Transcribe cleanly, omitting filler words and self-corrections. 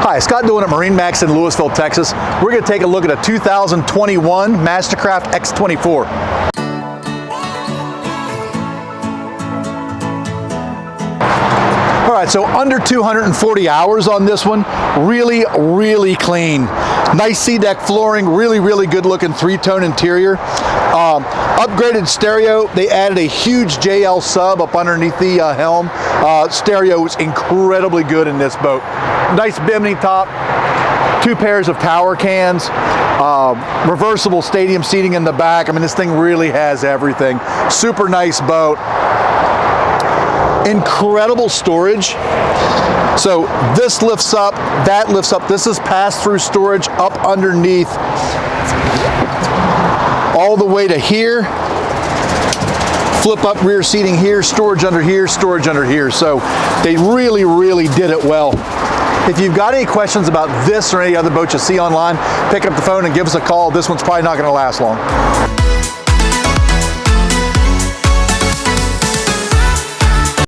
Hi, Scott doing at MarineMax in Louisville, Texas. We're going to take a look at a 2021 Mastercraft X24. All right, so under 240 hours on this one. Really clean. Nice C-deck flooring, really good looking three-tone interior. Upgraded stereo. They added a huge JL sub up underneath the helm. Stereo is incredibly good in this boat. Nice bimini top, 2 pairs of tower cans, reversible stadium seating in the back. I mean, this thing really has everything. Super nice boat. Incredible storage. So this lifts up, that lifts up. This is pass-through storage up underneath all the way to here. Flip up rear seating here, storage under here, storage under here. So they really did it well. If you've got any questions about this or any other boat you see online, pick up the phone and give us a call. This one's probably not going to last long.